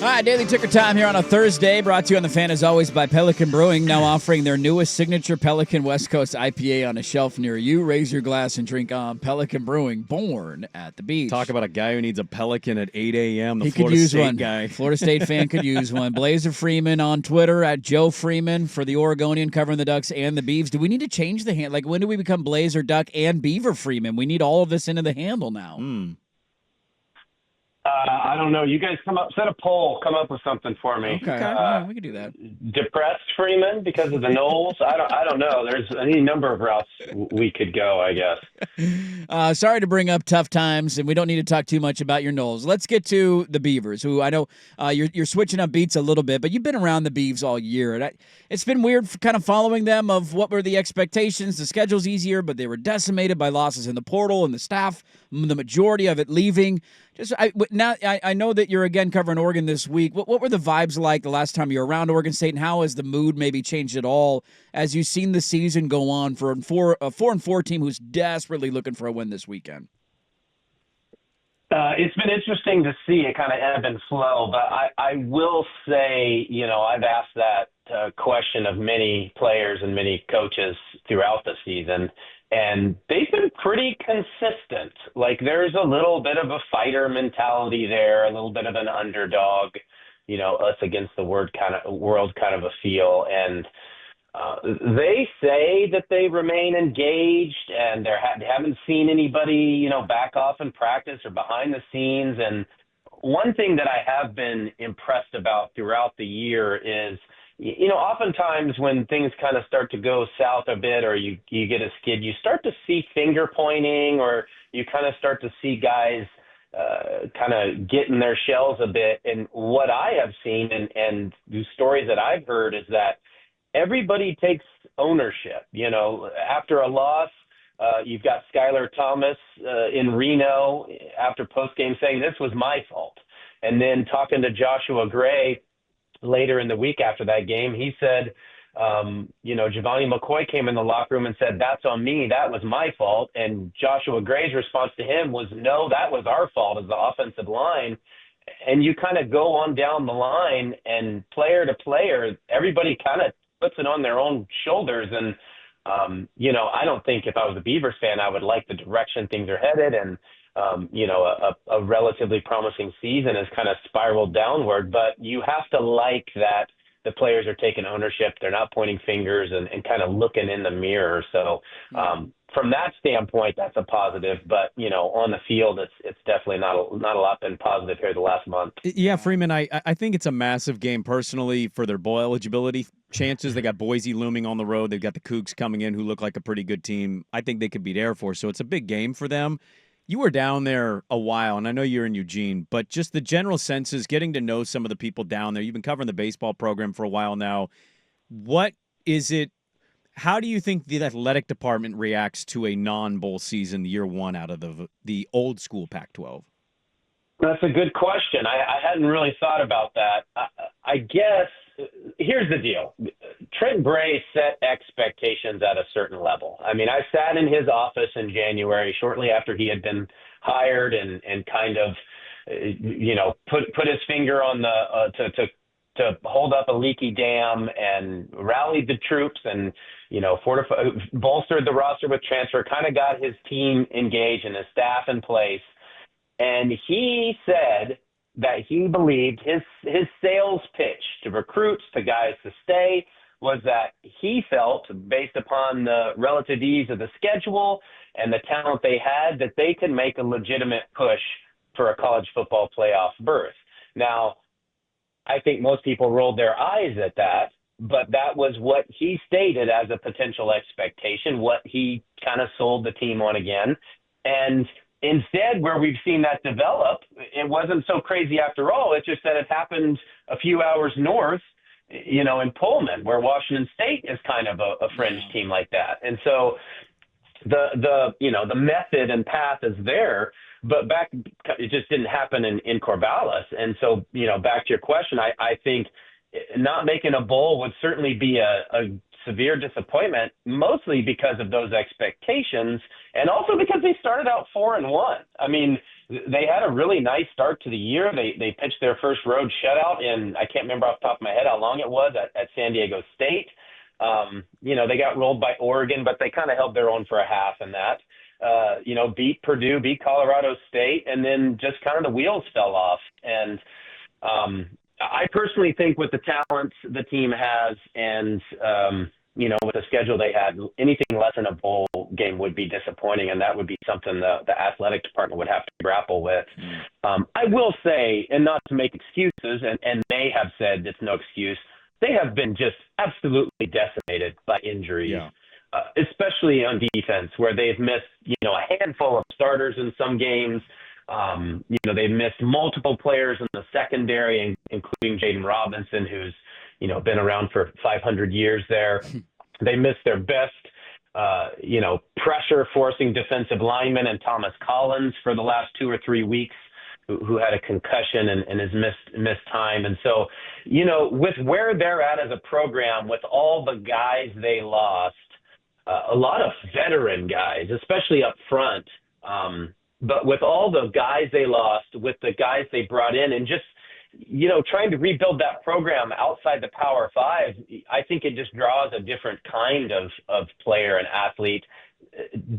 All right, Daily Ticker Time here on a Thursday, brought to you on the fan as always by Pelican Brewing, now offering their newest signature Pelican West Coast IPA on a shelf near you. Raise your glass and drink on Pelican Brewing, born at the beach. Talk about a guy who needs a Pelican at 8 a.m. He Florida could use State one. Guy. Florida State fan could use one. Blazer Freeman on Twitter at Joe Freeman for the Oregonian, covering the Ducks and the Beavs. Do we need to change the hand? Like, when do we become Blazer, Duck, and Beaver Freeman? We need all of this into the handle now. I don't know. You guys set a poll, come up with something for me. Okay, we can do that. Depressed Freeman because of the Knowles? I don't know. There's any number of routes we could go, I guess. Sorry to bring up tough times, and we don't need to talk too much about your Knowles. Let's get to the Beavers, who I know you're switching up beats a little bit, but you've been around the Beavs all year. And it's been weird kind of following them of what were the expectations. The schedule's easier, but they were decimated by losses in the portal and the staff, the majority of it leaving. I know that you're again covering Oregon this week. What were the vibes like the last time you were around Oregon State, and how has the mood maybe changed at all as you've seen the season go on for a 4-4 team who's desperately looking for a win this weekend? It's been interesting to see it kind of ebb and flow, but I will say, I've asked that question of many players and many coaches throughout the season, and they've been pretty consistent. Like, there's a little bit of a fighter mentality there, a little bit of an underdog, us against the world kind of a feel. And they say that they remain engaged, and they haven't seen anybody, back off in practice or behind the scenes. And one thing that I have been impressed about throughout the year is, oftentimes when things kind of start to go south a bit, or you get a skid, you start to see finger pointing, or you kind of start to see guys kind of get in their shells a bit. And what I have seen and the stories that I've heard is that everybody takes ownership. After a loss, you've got Skylar Thomas in Reno after postgame saying, "This was my fault." And then talking to Joshua Gray later in the week after that game, he said, Giovanni McCoy came in the locker room and said, "That's on me. That was my fault." And Joshua Gray's response to him was, "No, that was our fault as the offensive line." And you kind of go on down the line, and player to player, everybody kind of puts it on their own shoulders. And, I don't think if I was a Beavers fan, I would like the direction things are headed. And, a relatively promising season has kind of spiraled downward, but you have to like that the players are taking ownership. They're not pointing fingers and kind of looking in the mirror. So from that standpoint, that's a positive. But, on the field, it's definitely not a lot been positive here the last month. Yeah, Freeman, I think it's a massive game personally for their bowl eligibility chances. They got Boise looming on the road. They've got the Cougs coming in who look like a pretty good team. I think they could beat Air Force. So it's a big game for them. You were down there a while, and I know you're in Eugene, but just the general sense is getting to know some of the people down there. You've been covering the baseball program for a while now. What is it? How do you think the athletic department reacts to a non-bowl season year one out of the old school Pac-12? That's a good question. I hadn't really thought about that. I guess here's the deal. Trent Bray set expectations at a certain level. I mean, I sat in his office in January, shortly after he had been hired, and kind of, put his finger on the to hold up a leaky dam, and rallied the troops, and bolstered the roster with transfer, kind of got his team engaged and his staff in place. And he said that he believed his sales pitch to recruits, to guys to stay, was that he felt, based upon the relative ease of the schedule and the talent they had, that they could make a legitimate push for a college football playoff berth. Now, I think most people rolled their eyes at that, but that was what he stated as a potential expectation, what he kind of sold the team on again. And instead, where we've seen that develop, it wasn't so crazy after all. It's just that it happened a few hours north, in Pullman, where Washington State is kind of a fringe team like that. And so the method and path is there, but it just didn't happen in Corvallis. And so, back to your question, I think not making a bowl would certainly be a severe disappointment, mostly because of those expectations, and also because they started out 4-1. I mean, they had a really nice start to the year. They pitched their first road shutout in, I can't remember off the top of my head how long it was, at San Diego State. They got rolled by Oregon, but they kind of held their own for a half in that. Beat Purdue, beat Colorado State, and then just kind of the wheels fell off. And I personally think with the talent the team has and, with the schedule they had, anything less than a bowl game would be disappointing, and that would be something the athletic department would have to grapple with. I will say, and not to make excuses, and they have said it's no excuse, they have been just absolutely decimated by injuries. Yeah. Especially on defense, where they've missed, a handful of starters in some games. They've missed multiple players in the secondary, including Jaden Robinson, who's, been around for 500 years there. They missed their best, pressure forcing defensive lineman and Thomas Collins for the last 2 or 3 weeks, who had a concussion and has missed time. And so, with where they're at as a program, with all the guys they lost, a lot of veteran guys, especially up front. But with all the guys they lost, with the guys they brought in, and just, trying to rebuild that program outside the Power Five, I think it just draws a different kind of player and athlete.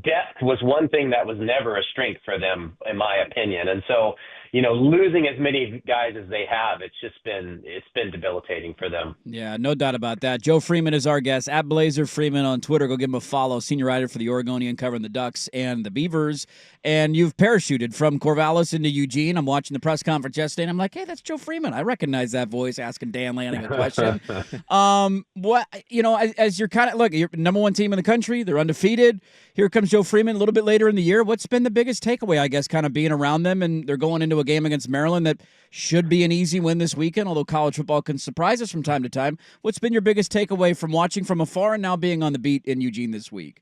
Depth was one thing that was never a strength for them, in my opinion. And so, losing as many guys as they have, it's been debilitating for them. Yeah, no doubt about that. Joe Freeman is our guest, at Blazer Freeman on Twitter. Go give him a follow. Senior writer for The Oregonian, covering the Ducks and the Beavers. And you've parachuted from Corvallis into Eugene. I'm watching the press conference yesterday, and I'm like, hey, that's Joe Freeman. I recognize that voice, asking Dan Lanning a question. As you're kind of, look, you're number one team in the country. They're undefeated. Here comes Joe Freeman a little bit later in the year. What's been the biggest takeaway, I guess, kind of being around them, and they're going into a game against Maryland that should be an easy win this weekend, although college football can surprise us from time to time. What's been your biggest takeaway from watching from afar and now being on the beat in Eugene this week?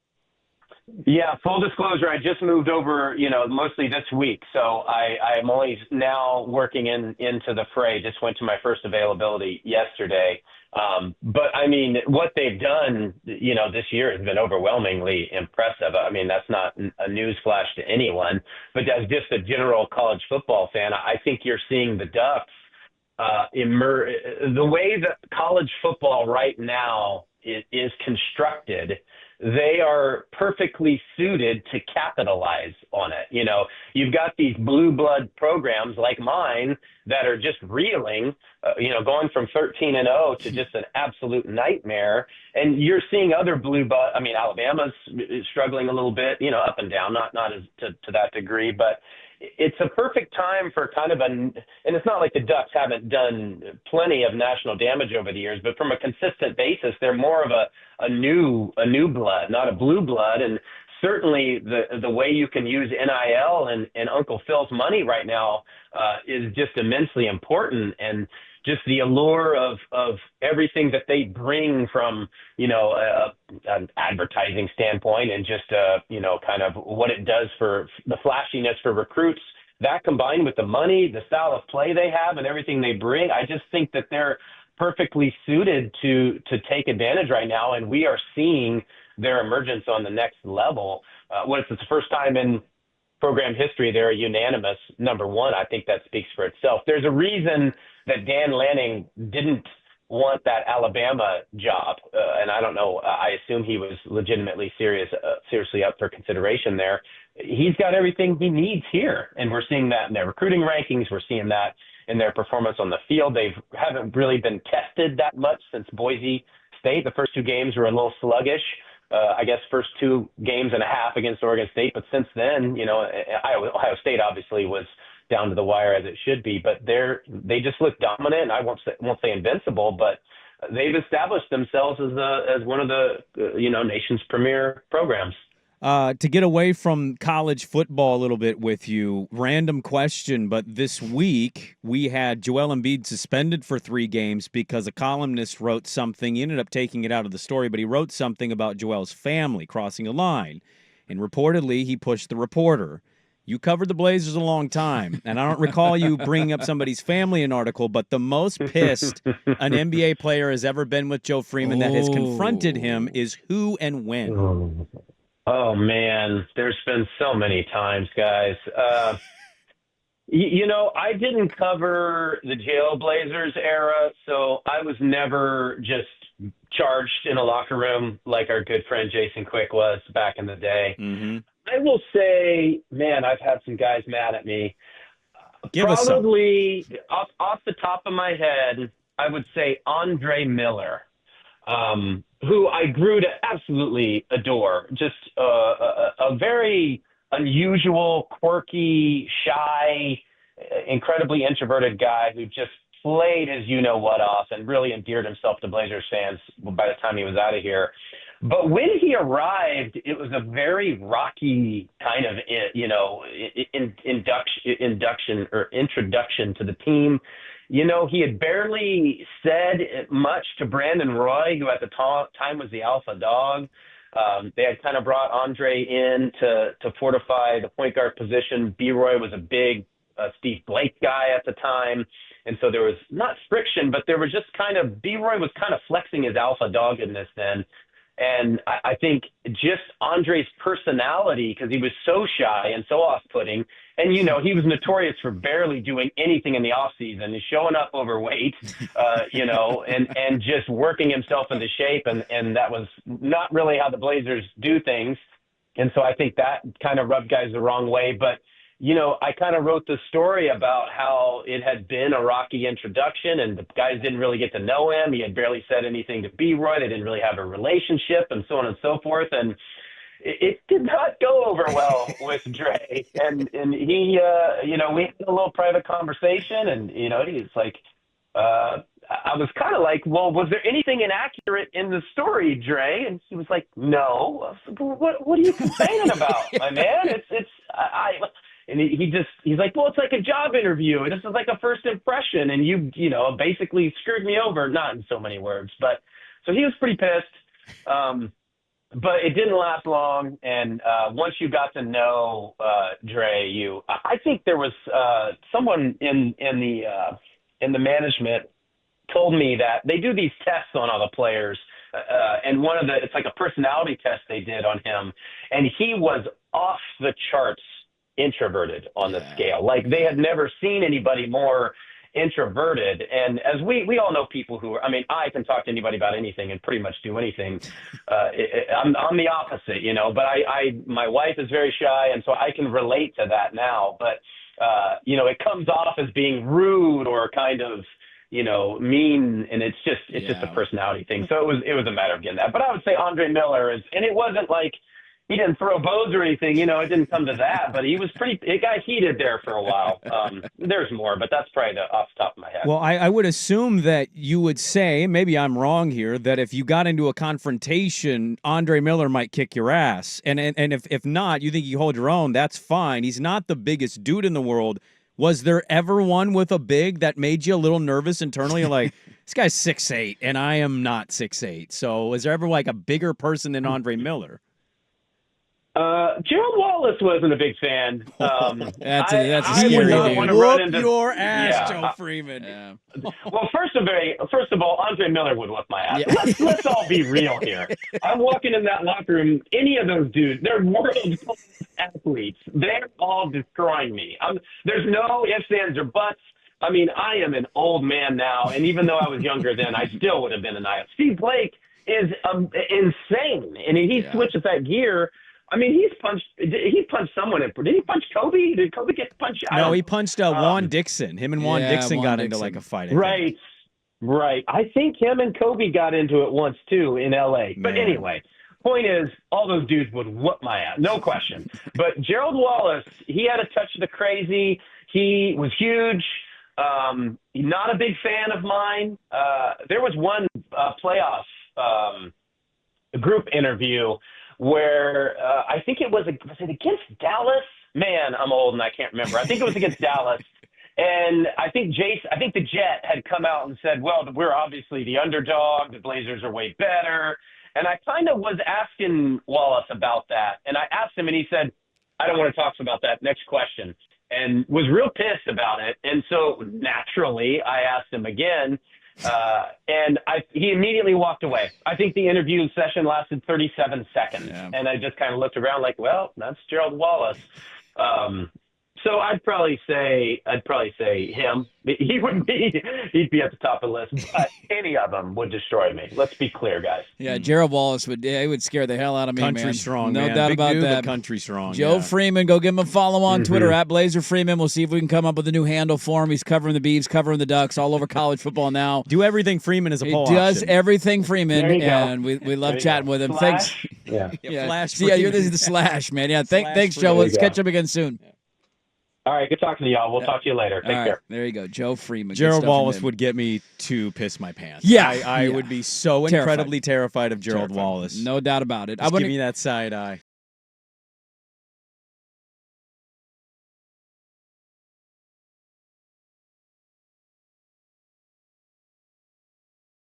Yeah, full disclosure, I just moved over, mostly this week. So I'm only now working into the fray. Just went to my first availability yesterday. But I mean, what they've done, this year has been overwhelmingly impressive. I mean, that's not a news flash to anyone, but as just a general college football fan, I think you're seeing the Ducks the way that college football right now is constructed. They are perfectly suited to capitalize on it. You've got these blue blood programs like mine that are just reeling, going from 13-0 to just an absolute nightmare. And you're seeing other blue blood. I mean, Alabama's struggling a little bit, up and down, not as to that degree, but it's a perfect time for kind of and it's not like the Ducks haven't done plenty of national damage over the years, but from a consistent basis, they're more of a new blood, not a blue blood. And certainly the way you can use NIL and Uncle Phil's money right now is just immensely important. And just the allure of everything that they bring from, an advertising standpoint and just, kind of what it does for the flashiness for recruits, that combined with the money, the style of play they have and everything they bring, I just think that they're perfectly suited to take advantage right now. And we are seeing their emergence on the next level. It's the first time in program history they're a unanimous number one. I think that speaks for itself. There's a reason that Dan Lanning didn't want that Alabama job. And I don't know, I assume he was legitimately seriously up for consideration there. He's got everything he needs here. And we're seeing that in their recruiting rankings. We're seeing that in their performance on the field. They haven't really been tested that much since Boise State. The first 2 games were a little sluggish. I guess first 2 games and a half against Oregon State. But since then, Ohio State obviously was down to the wire as it should be, but they just look dominant. I won't say invincible, but they've established themselves as one of the nation's premier programs. To get away from college football a little bit with you, random question, but this week we had Joel Embiid suspended for 3 games because a columnist wrote something. He ended up taking it out of the story, but he wrote something about Joel's family crossing a line, and reportedly he pushed the reporter. You covered the Blazers a long time, and I don't recall you bringing up somebody's family in an article, but the most pissed an NBA player has ever been with Joe Freeman that has confronted him is who and when? Oh, man, there's been so many times, guys. I didn't cover the Jailblazers era, so I was never just charged in a locker room like our good friend Jason Quick was back in the day. Mm-hmm. I will say, man, I've had some guys mad at me. Give us some. Probably off the top of my head, I would say Andre Miller, who I grew to absolutely adore. Just a very unusual, quirky, shy, incredibly introverted guy who just played his you know what off and really endeared himself to Blazers fans by the time he was out of here. But when he arrived, it was a very rocky kind of, induction or introduction to the team. He had barely said much to Brandon Roy, who at the time was the alpha dog. They had kind of brought Andre in to fortify the point guard position. B. Roy was a big Steve Blake guy at the time. And so there was not friction, but there was just kind of, B. Roy was kind of flexing his alpha doggedness then. And I think just Andre's personality, because he was so shy and so off-putting, and, he was notorious for barely doing anything in the off-season. He's showing up overweight, and just working himself into shape, and that was not really how the Blazers do things. And so I think that kind of rubbed guys the wrong way. But I kind of wrote the story about how it had been a rocky introduction and the guys didn't really get to know him. He had barely said anything to B. Roy. They didn't really have a relationship and so on and so forth. And it did not go over well with Dre. And he, we had a little private conversation and, he's like, I was kind of like, well, was there anything inaccurate in the story, Dre? And he was like, no. I was like, well, what are you complaining about, my man? And he's like, well, it's like a job interview. And this is like a first impression. And you basically screwed me over, not in so many words. But so he was pretty pissed. But it didn't last long. And once you got to know Dre, I think there was someone in the management told me that they do these tests on all the players. And it's like a personality test they did on him. And he was off the charts introverted on the scale. Like they had never seen anybody more introverted. And as we all know people who I can talk to anybody about anything and pretty much do anything. I'm the opposite, but my wife is very shy. And so I can relate to that now, but it comes off as being rude or kind of, mean. And it's just a personality thing. So it was a matter of getting that, but I would say Andre Miller and it wasn't like, he didn't throw bows or anything, it didn't come to that, but it got heated there for a while. There's more, but that's probably off the top of my head. Well, I would assume that you would say, maybe I'm wrong here, that if you got into a confrontation, Andre Miller might kick your ass. And if not, you think you hold your own, that's fine. He's not the biggest dude in the world. Was there ever one with a big that made you a little nervous internally? Like, this guy's 6'8", and I am not 6'8". So was there ever like a bigger person than Andre Miller? Gerald Wallace wasn't a big fan. That's I scary, would not dude. want to run Whoop into your ass, Joe Freeman. Yeah. Well, first of all, Andre Miller would whoop my ass. Let's all be real here. I'm walking in that locker room. Any of those dudes, they're world-class athletes. They're all destroying me. There's no ifs, ands, or buts. I am an old man now, and even though I was younger then, I still would have been an eye. Steve Blake is insane, and he switches that gear. He punched someone. Did he punch Kobe? Did Kobe get punched? No, he punched Juan Dixon. Him and Juan Dixon got into like a fight. Right. I think him and Kobe got into it once too in L.A. Man. But anyway, point is, all those dudes would whoop my ass, no question. But Gerald Wallace, he had a touch of the crazy. He was huge. Not a big fan of mine. There was one playoff group interview where I think was it against Dallas? Man, I'm old and I can't remember. I think it was against Dallas. And I think the Jet had come out and said, well, we're obviously the underdog. The Blazers are way better. And I kind of was asking Wallace about that. And I asked him and he said, I don't want to talk about that. Next question. And was real pissed about it. And so naturally I asked him again. And he immediately walked away. I think the interview session lasted 37 seconds. Yeah. And I just kind of looked around like, well, that's Gerald Wallace. So I'd probably say him. He'd be at the top of the list. But any of them would destroy me. Let's be clear, guys. Yeah, Gerald Wallace would scare the hell out of me, Country man. strong, no man. doubt Big about dude, that. but country strong. Joe yeah. Freeman, go give him a follow on Twitter at Blazer Freeman. We'll see if we can come up with a new handle for him. He's covering the Beavs, covering the Ducks, all over college football now. Do everything Freeman is a He poll does option. everything Freeman, There you go. and we love There you chatting go. with him. Slash. Thanks. Yeah. Flash Yeah, you're Freeman. the slash, man. Yeah, Slash thanks, Joe. Freeman. Let's There you catch up again soon. All right. Good talking to y'all. We'll talk to you later. Take All right, care. there you go, Joe Freeman. Good Gerald stuff from Wallace him. would get me to piss my pants. Yeah, I yeah. would be so Terrified. incredibly terrified of Gerald Terrified. Wallace. No doubt about it. Just give me that side eye.